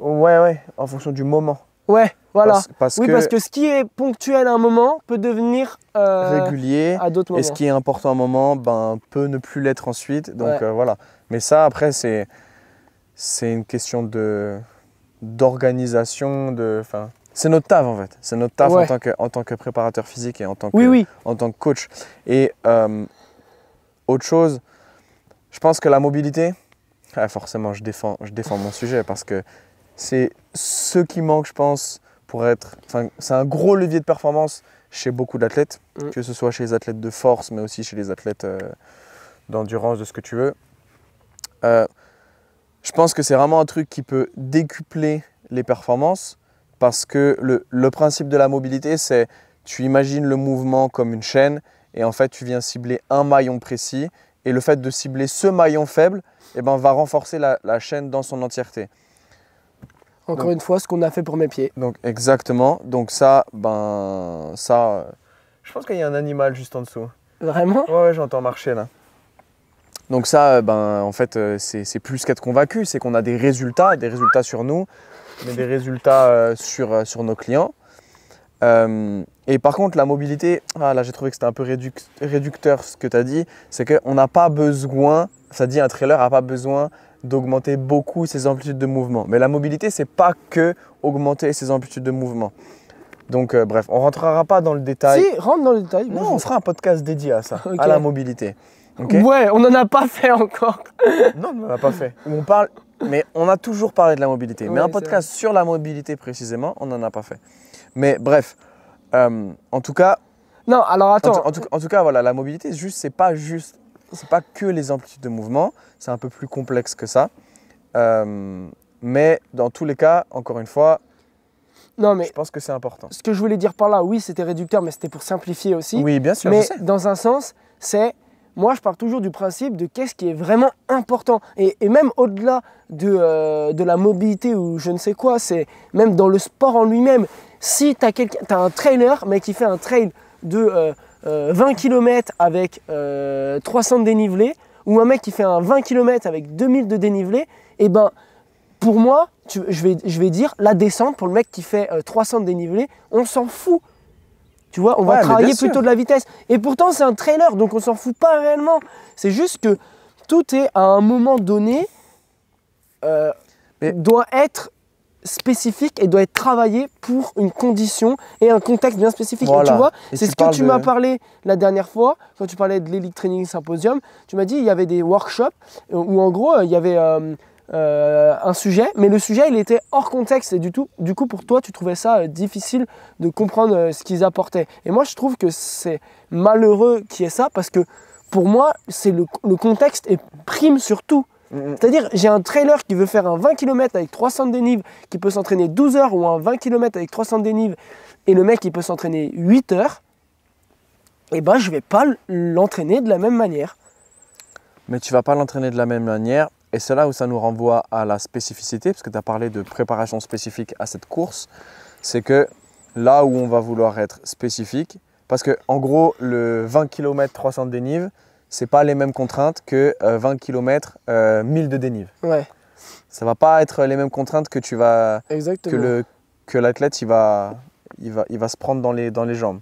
Ouais, en fonction du moment. Ouais, voilà. Parce que ce qui est ponctuel à un moment peut devenir régulier à d'autres moments. Et ce qui est important à un moment peut ne plus l'être ensuite. Donc voilà. Mais ça, après, c'est une question d'organisation. C'est notre taf en fait. C'est notre taf en tant que préparateur physique et en tant que coach. Et autre chose, je pense que la mobilité, forcément je défends mon sujet parce que c'est ce qui manque, je pense, c'est un gros levier de performance chez beaucoup d'athlètes, que ce soit chez les athlètes de force, mais aussi chez les athlètes d'endurance, de ce que tu veux. Je pense que c'est vraiment un truc qui peut décupler les performances parce que le principe de la mobilité, c'est tu imagines le mouvement comme une chaîne et en fait tu viens cibler un maillon précis et le fait de cibler ce maillon faible va renforcer la chaîne dans son entièreté. Encore une fois, ce qu'on a fait pour mes pieds. Donc exactement. Donc ça, je pense qu'il y a un animal juste en dessous. Vraiment? Ouais, j'entends marcher là. Donc ça, en fait, c'est plus qu'être convaincu, c'est qu'on a des résultats sur nous, mais des résultats sur nos clients. Et par contre, la mobilité, là j'ai trouvé que c'était un peu réducteur ce que tu as dit, c'est qu'on n'a pas besoin, ça dit un trailer n'a pas besoin d'augmenter beaucoup ses amplitudes de mouvement. Mais la mobilité, c'est pas que augmenter ses amplitudes de mouvement. Donc bref, on ne rentrera pas dans le détail. Si, rentre dans le détail. Non, on fera un podcast dédié à ça, à la mobilité. Okay. Ouais, on n'en a pas fait encore. Non, on n'en a pas fait. Mais on a toujours parlé de la mobilité. Mais un podcast sur la mobilité précisément, on n'en a pas fait. Mais bref, en tout cas. Non, alors attends. En tout cas, voilà, la mobilité, c'est pas que les amplitudes de mouvement, c'est un peu plus complexe que ça. Mais dans tous les cas, encore une fois, Non, mais Je pense que c'est important. ce que je voulais dire par là, oui, c'était réducteur, mais c'était pour simplifier aussi. Oui, bien sûr, mais je sais. dans un sens, moi, je pars toujours du principe de qu'est-ce qui est vraiment important. Et même au-delà de la mobilité ou je ne sais quoi, c'est même dans le sport en lui-même. Si tu as un trailer, mais qui fait un trail de 20 km avec 300 de dénivelé, ou un mec qui fait un 20 km avec 2000 de dénivelé, et ben pour moi, je vais dire la descente pour le mec qui fait 300 de dénivelé, on s'en fout. Tu vois, on va travailler plutôt de la vitesse. Et pourtant, c'est un trailer, donc on s'en fout pas réellement. C'est juste que tout est à un moment donné doit être spécifique et doit être travaillé pour une condition et un contexte bien spécifique. Voilà. Et tu vois, Et c'est tu ce que parles tu m'as parlé la dernière fois, quand tu parlais de l'Elite Training Symposium. Tu m'as dit il y avait des workshops où en gros, il y avait un sujet, mais le sujet, il était hors contexte. Et du coup, pour toi, tu trouvais ça difficile de comprendre ce qu'ils apportaient. Et moi, je trouve que c'est malheureux qu'il y ait ça, parce que pour moi, c'est le contexte est prime sur tout. C'est-à-dire, j'ai un trailer qui veut faire un 20 km avec 300 de dénive, qui peut s'entraîner 12 heures, ou un 20 km avec 300 de dénive, et le mec, il peut s'entraîner 8 heures, et ben, je ne vais pas l'entraîner de la même manière. Mais tu ne vas pas l'entraîner de la même manière. Et c'est là où ça nous renvoie à la spécificité, parce que tu as parlé de préparation spécifique à cette course. C'est que là où on va vouloir être spécifique, parce que en gros, le 20 km 300 de dénive, ce n'est pas les mêmes contraintes que 20 km 1000 de dénive. Ouais. Ça ne va pas être les mêmes contraintes que tu vas Exactement. que l'athlète il va se prendre dans les jambes.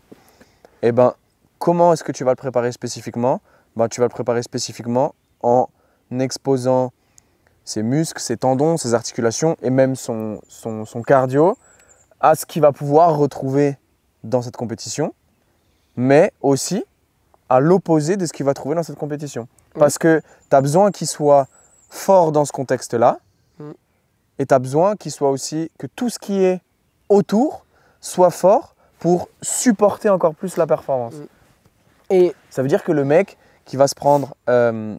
Et ben, comment est-ce que tu vas le préparer spécifiquement? Ben, tu vas le préparer spécifiquement en exposant ses muscles, ses tendons, ses articulations et même son cardio à ce qu'il va pouvoir retrouver dans cette compétition, mais aussi à l'opposé de ce qu'il va trouver dans cette compétition. Parce que tu as besoin qu'il soit fort dans ce contexte-là, et tu as besoin qu'il soit aussi, que tout ce qui est autour soit fort pour supporter encore plus la performance. Et ça veut dire que le mec qui va se prendre 1000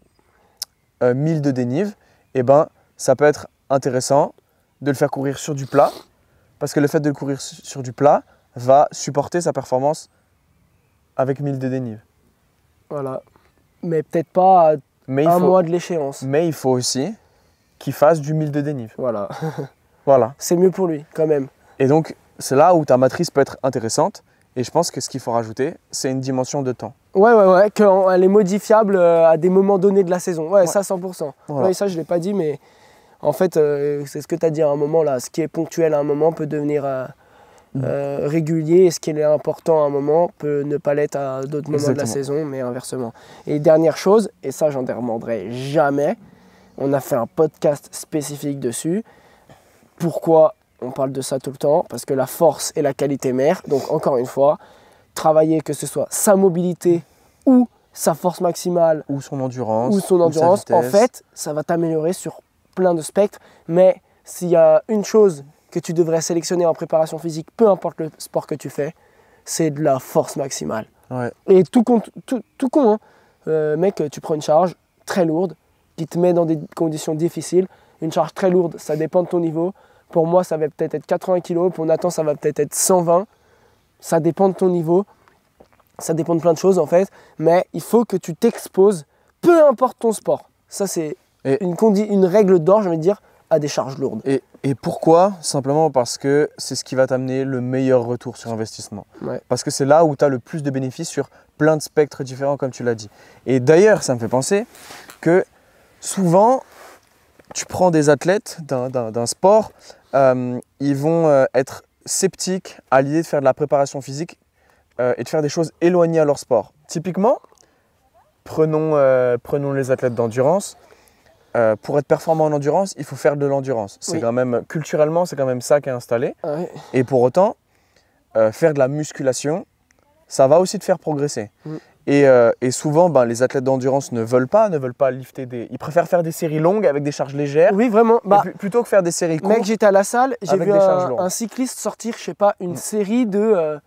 de dénive, eh ben, ça peut être intéressant de le faire courir sur du plat, parce que le fait de le courir sur du plat va supporter sa performance avec 1000 de dénive. voilà. Mais peut-être pas à un mois de l'échéance. Mais il faut aussi qu'il fasse du 1000 de dénive. Voilà. Voilà. C'est mieux pour lui, quand même. Et donc, c'est là où ta matrice peut être intéressante. Et je pense que ce qu'il faut rajouter, c'est une dimension de temps. Ouais, qu'elle est modifiable à des moments donnés de la saison. Ouais. Ça, 100%. Voilà. Ouais, ça, je ne l'ai pas dit, mais en fait, c'est ce que tu as dit à un moment là. Ce qui est ponctuel à un moment peut devenir régulier, et ce qui est important à un moment peut ne pas l'être à d'autres moments de la saison, mais inversement. Et dernière chose, et ça, j'en demanderai jamais, on a fait un podcast spécifique dessus. Pourquoi on parle de ça tout le temps? Parce que la force est la qualité mère. Donc encore une fois, travailler que ce soit sa mobilité ou sa force maximale ou son endurance, en fait, ça va t'améliorer sur plein de spectres. Mais s'il y a une chose que tu devrais sélectionner en préparation physique, peu importe le sport que tu fais, c'est de la force maximale. Ouais. Et tout con, hein. Mec, tu prends une charge très lourde qui te met dans des conditions difficiles. Une charge très lourde, ça dépend de ton niveau. Pour moi, ça va peut-être être 80 kg. Pour Nathan, ça va peut-être être 120. Ça dépend de ton niveau. Ça dépend de plein de choses, en fait. Mais il faut que tu t'exposes, peu importe ton sport. Ça, c'est une règle d'or, j'ai envie de dire, à des charges lourdes. Et pourquoi? Simplement parce que c'est ce qui va t'amener le meilleur retour sur investissement. Ouais. Parce que c'est là où tu as le plus de bénéfices sur plein de spectres différents, comme tu l'as dit. Et d'ailleurs, ça me fait penser que souvent, tu prends des athlètes d'un sport, ils vont être sceptiques à l'idée de faire de la préparation physique et de faire des choses éloignées à leur sport. Typiquement, prenons les athlètes d'endurance. Pour être performant en endurance, il faut faire de l'endurance. C'est quand même, culturellement, c'est quand même ça qui est installé. Ouais. Et pour autant, faire de la musculation, ça va aussi te faire progresser. Et souvent, les athlètes d'endurance ne veulent pas lifter Ils préfèrent faire des séries longues avec des charges légères. Oui, vraiment. Plutôt que faire des séries courtes. Mec, j'étais à la salle, j'ai vu un cycliste sortir, je sais pas, une série de...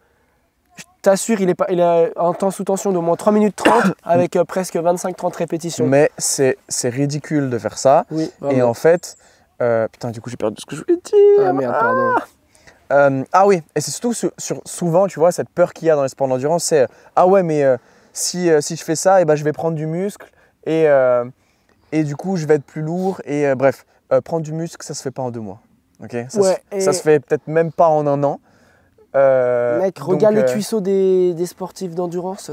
je t'assure, il est en temps sous tension d'au moins 3 minutes 30 avec presque 25-30 répétitions. Mais c'est ridicule de faire ça. Oui, et en fait, putain, du coup, j'ai perdu ce que je voulais dire. Ah merde, pardon. Ah oui, et c'est surtout souvent, tu vois, cette peur qu'il y a dans les sports d'endurance, c'est ah ouais, mais si je fais ça, et ben, je vais prendre du muscle et du coup, je vais être plus lourd. Et bref, prendre du muscle, ça se fait pas en 2 mois. Okay, ça se fait peut-être même pas en 1 an. Mec, regarde les tuisseaux des sportifs d'endurance.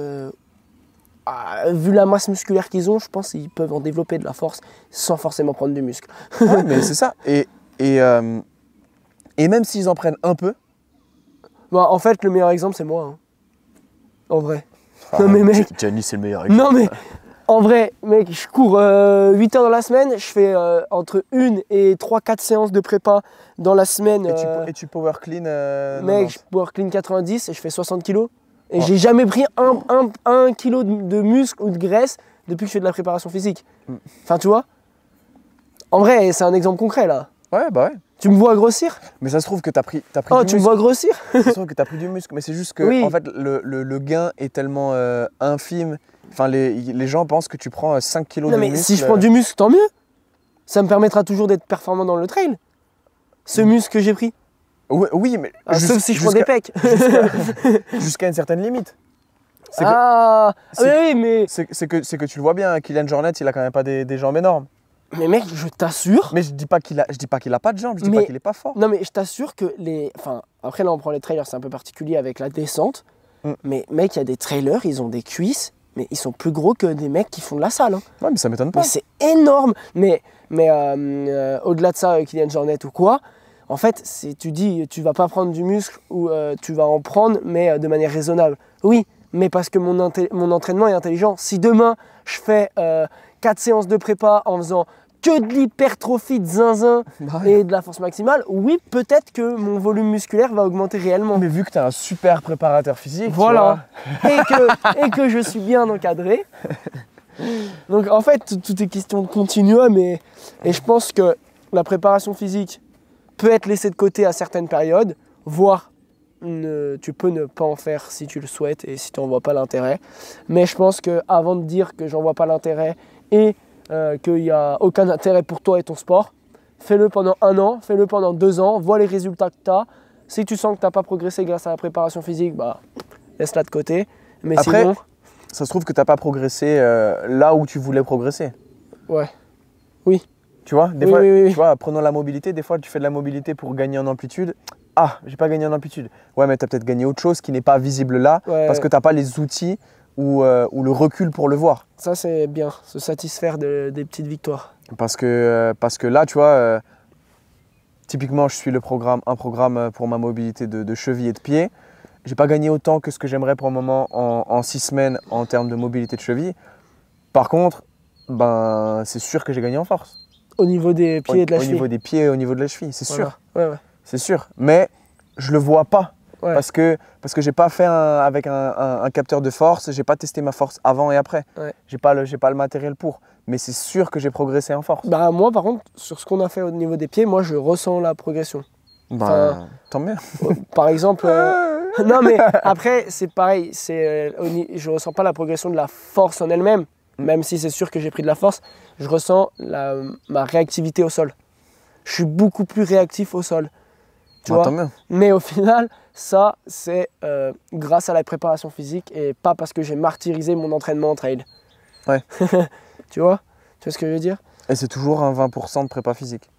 Vu la masse musculaire qu'ils ont, je pense qu'ils peuvent en développer de la force sans forcément prendre du muscle. Ouais, mais c'est ça. Et même s'ils en prennent un peu. Bah, en fait, le meilleur exemple, c'est moi. Hein. En vrai. Non, mais mec. Gianni, c'est le meilleur exemple. Non, mais en vrai, mec, je cours 8 heures dans la semaine. Je fais entre 1 et 3-4 séances de prépa dans la semaine. Et tu power clean mec, je power clean 90 et je fais 60 kilos. Et j'ai jamais pris un kilo de muscle ou de graisse depuis que je fais de la préparation physique. Enfin, tu vois. En vrai, c'est un exemple concret, là. Ouais, bah ouais. Tu me vois grossir? Mais ça se trouve que tu as pris du muscle. Oh, tu me vois grossir? Ça se trouve que tu as pris du muscle, mais c'est juste que Oui. en fait, le gain est tellement infime. Enfin, les gens pensent que tu prends 5 kilos Non, de mais muscle. si je prends du muscle, tant mieux. Ça me permettra toujours d'être performant dans le trail. Ce muscle que j'ai pris. Oui, mais sauf si je prends des pecs. Jusqu'à une certaine limite. Oui, mais... C'est que tu le vois bien, Kylian Jornet, il a quand même pas des jambes énormes. Mais mec, je t'assure... Mais je dis pas qu'il a pas de jambes, je dis pas qu'il est pas fort. Non, mais je t'assure que les... Enfin, après là, on prend les trailers, c'est un peu particulier avec la descente. Mais mec, il y a des trailers, ils ont des cuisses, mais ils sont plus gros que des mecs qui font de la salle. Hein. Ouais, mais ça m'étonne pas. Mais c'est énorme. Mais au-delà de ça, Kylian Jornet ou quoi, en fait, si tu dis tu vas pas prendre du muscle ou tu vas en prendre, mais de manière raisonnable. Oui, mais parce que mon entraînement est intelligent. Si demain, je fais 4 séances de prépa en faisant que de l'hypertrophie de zinzin et de la force maximale, oui, peut-être que mon volume musculaire va augmenter réellement. Mais vu que tu es un super préparateur physique, voilà, et que je suis bien encadré. Donc en fait, tout est question de continuum et je pense que la préparation physique peut être laissée de côté à certaines périodes, voire tu peux ne pas en faire si tu le souhaites et si tu n'en vois pas l'intérêt. Mais je pense qu'avant de dire que j'en vois pas l'intérêt et qu'il n'y a aucun intérêt pour toi et ton sport, fais-le pendant 1 an, fais-le pendant 2 ans, vois les résultats que tu as. Si tu sens que tu n'as pas progressé grâce à la préparation physique, bah, laisse-la de côté. Mais après, sinon... ça se trouve que tu n'as pas progressé là où tu voulais progresser. Ouais. Oui. Tu vois, des oui, fois, oui. Tu vois, prenons la mobilité, des fois tu fais de la mobilité pour gagner en amplitude. Ah, j'ai pas gagné en amplitude. Ouais, mais tu as peut-être gagné autre chose qui n'est pas visible là parce que tu n'as pas les outils ou le recul pour le voir. Ça, c'est bien, se satisfaire des petites victoires. Parce que là, tu vois, typiquement, je suis un programme pour ma mobilité de cheville et de pied. J'ai pas gagné autant que ce que j'aimerais pour le moment en 6 semaines en termes de mobilité de cheville. Par contre, ben, c'est sûr que j'ai gagné en force. Au niveau des pieds et de la cheville. Au niveau des pieds et au niveau de la cheville, c'est sûr. Ouais. C'est sûr. Mais je le vois pas. Ouais. Parce que j'ai pas fait avec un capteur de force, j'ai pas testé ma force avant et après. Ouais. J'ai pas le matériel pour. Mais c'est sûr que j'ai progressé en force. Bah moi par contre, sur ce qu'on a fait au niveau des pieds, moi je ressens la progression. Bah, tant mieux. Par exemple, non mais après c'est pareil, je ressens pas la progression de la force en elle-même, même si c'est sûr que j'ai pris de la force, je ressens ma réactivité au sol. Je suis beaucoup plus réactif au sol. Tu vois. Tant mieux. Mais au final, ça, c'est grâce à la préparation physique et pas parce que j'ai martyrisé mon entraînement en trail. Ouais. Tu vois ce que je veux dire? Et c'est toujours un 20% de prépa physique.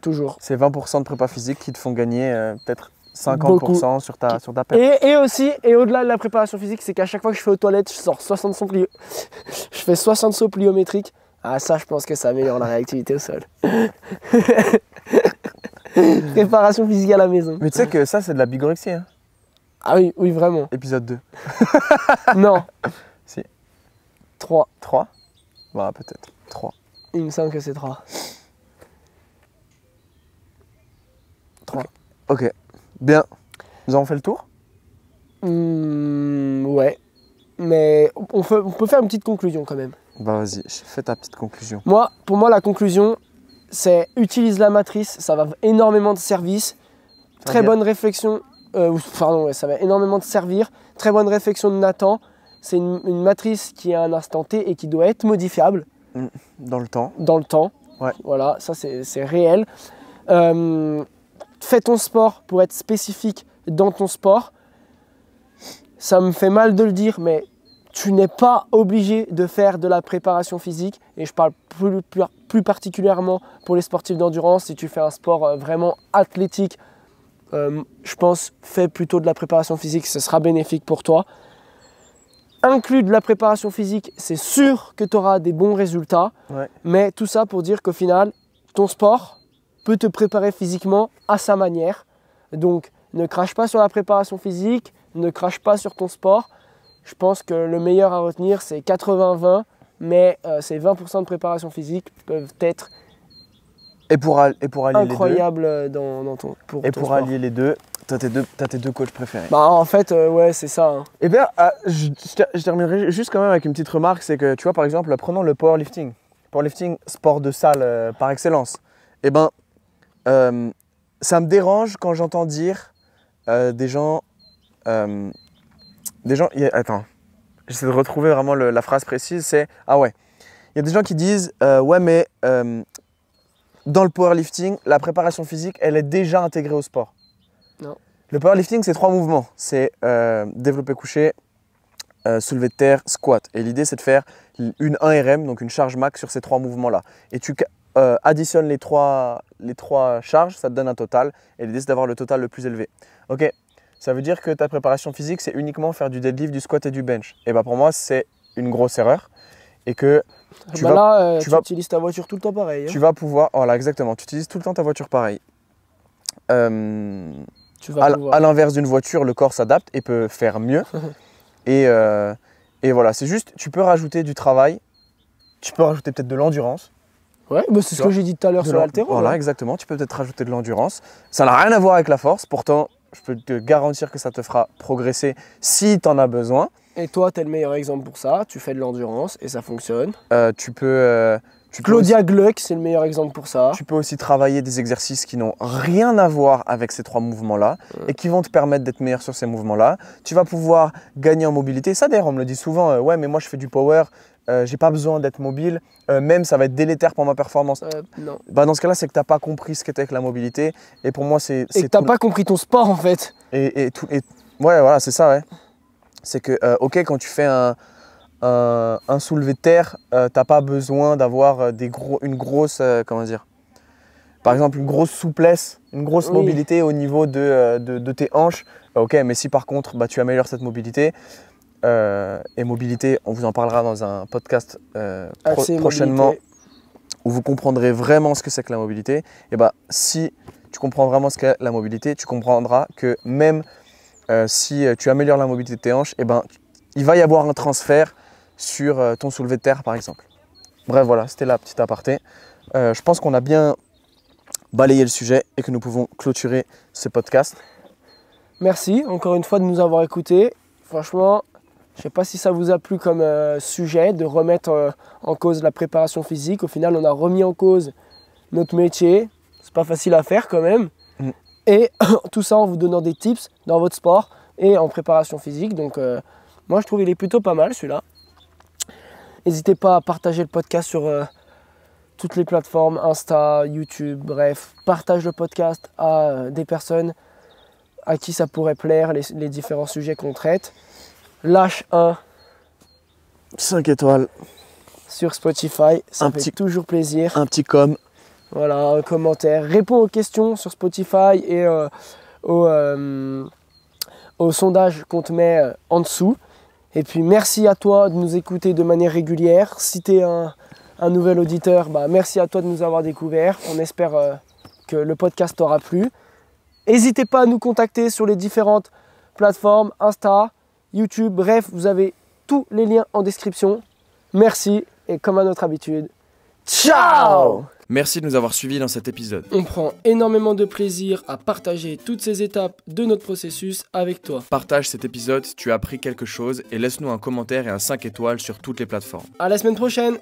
Toujours. C'est 20% de prépa physique qui te font gagner peut-être 50% sur ta perte. Et aussi, et au-delà de la préparation physique, c'est qu'à chaque fois que je fais aux toilettes, je sors 60 sauts je fais 60 sauts pliométriques. Ah ça, je pense que ça améliore la réactivité au sol. Préparation physique à la maison. Mais tu sais que ça, c'est de la bigorexie. Hein. Ah oui, vraiment. Épisode 2. Non. Si. 3. 3 ? Bah, peut-être. 3. Il me semble que c'est 3. 3. Ok. Bien. Nous avons fait le tour ? Ouais. Mais on peut faire une petite conclusion quand même. Bah vas-y, fais ta petite conclusion. Pour moi, la conclusion, c'est utilise la matrice, ça va énormément te servir. Très bonne réflexion, ça va énormément te servir. Très bonne réflexion de Nathan. C'est une matrice qui est à un instant T et qui doit être modifiable. Dans le temps. Dans le temps. Ouais. Voilà, ça c'est réel. fais ton sport pour être spécifique dans ton sport. Ça me fait mal de le dire, mais tu n'es pas obligé de faire de la préparation physique. Et je parle plus particulièrement pour les sportifs d'endurance. Si tu fais un sport vraiment athlétique, je pense, fais plutôt de la préparation physique, ce sera bénéfique pour toi. Inclus de la préparation physique, c'est sûr que tu auras des bons résultats. Ouais. Mais tout ça pour dire qu'au final, ton sport peut te préparer physiquement à sa manière. Donc, ne crache pas sur la préparation physique, ne crache pas sur ton sport. Je pense que le meilleur à retenir, c'est 80-20, mais ces 20% de préparation physique peuvent être Et pour allier incroyables dans ton les deux, sport. allier les deux, t'as tes deux coachs préférés. Bah, en fait, ouais, c'est ça. Hein. Eh bien, je terminerai juste quand même avec une petite remarque, c'est que tu vois par exemple, prenons le powerlifting. Powerlifting, sport de salle par excellence. Eh ben, ça me dérange quand j'entends dire des gens, attends, j'essaie de retrouver vraiment la phrase précise, c'est ah ouais, il y a des gens qui disent ouais mais dans le powerlifting, la préparation physique, elle est déjà intégrée au sport. Non. Le powerlifting, c'est 3 mouvements. C'est développé couché, soulevé de terre, squat. Et l'idée, c'est de faire une 1 RM, donc une charge max sur ces 3 mouvements-là. Et tu additionnes les trois charges, ça te donne un total. Et l'idée, c'est d'avoir le total le plus élevé. Ok, ça veut dire que ta préparation physique, c'est uniquement faire du deadlift, du squat et du bench. Et bah pour moi, c'est une grosse erreur. Et que tu utilises ta voiture tout le temps pareil. Hein. Tu vas pouvoir, voilà exactement, tu utilises tout le temps ta voiture pareil. À l'inverse d'une voiture, le corps s'adapte et peut faire mieux. et voilà, c'est juste, tu peux rajouter du travail, tu peux rajouter peut-être de l'endurance. Ouais, bah c'est ce que j'ai dit tout à l'heure sur l'haltéro. Voilà, ouais. exactement, tu peux peut-être rajouter de l'endurance. Ça n'a rien à voir avec la force, pourtant, je peux te garantir que ça te fera progresser si tu en as besoin. Et toi, tu es le meilleur exemple pour ça. Tu fais de l'endurance et ça fonctionne. Claudia Gluck, c'est le meilleur exemple pour ça. Tu peux aussi travailler des exercices qui n'ont rien à voir avec ces 3 mouvements-là et qui vont te permettre d'être meilleur sur ces mouvements-là. Tu vas pouvoir gagner en mobilité. Ça, d'ailleurs, on me le dit souvent. Ouais, mais moi, je fais du power. J'ai pas besoin d'être mobile. Même, ça va être délétère pour ma performance. Non. Bah, dans ce cas-là, c'est que tu n'as pas compris ce qu'était que la mobilité. Et pour moi, c'est que tu n'as pas compris ton sport, en fait. Ouais, voilà, c'est ça, ouais. C'est que, ok, quand tu fais un soulevé de terre, t'as pas besoin d'avoir une grosse, comment dire, par exemple une grosse souplesse, une grosse mobilité au niveau de tes hanches. Ok, mais si par contre tu améliores cette mobilité, et mobilité, on vous en parlera dans un podcast prochainement, où vous comprendrez vraiment ce que c'est que la mobilité. Et bah si tu comprends vraiment ce qu'est la mobilité, tu comprendras que même si tu améliores la mobilité de tes hanches, et ben il va y avoir un transfert sur ton soulevé de terre par exemple. Bref, voilà, c'était la petite aparté. Je pense qu'on a bien balayé le sujet et que nous pouvons clôturer ce podcast. Merci encore une fois de nous avoir écoutés. Franchement, je ne sais pas si ça vous a plu comme sujet de remettre en cause la préparation physique. Au final, on a remis en cause notre métier. C'est pas facile à faire quand même. Et tout ça en vous donnant des tips dans votre sport et en préparation physique. Donc moi, je trouve qu'il est plutôt pas mal celui-là. N'hésitez pas à partager le podcast sur toutes les plateformes, Insta, YouTube, bref. Partage le podcast à des personnes à qui ça pourrait plaire, les différents sujets qu'on traite. Lâche 5 étoiles sur Spotify, ça fait toujours plaisir. Un petit com. Voilà, un commentaire. Réponds aux questions sur Spotify et au sondage qu'on te met en dessous. Et puis merci à toi de nous écouter de manière régulière. Si tu es un nouvel auditeur, merci à toi de nous avoir découvert. On espère que le podcast t'aura plu. N'hésitez pas à nous contacter sur les différentes plateformes, Insta, YouTube, bref, vous avez tous les liens en description. Merci et comme à notre habitude, ciao! Merci de nous avoir suivis dans cet épisode. On prend énormément de plaisir à partager toutes ces étapes de notre processus avec toi. Partage cet épisode si tu as appris quelque chose et laisse-nous un commentaire et un 5 étoiles sur toutes les plateformes. À la semaine prochaine!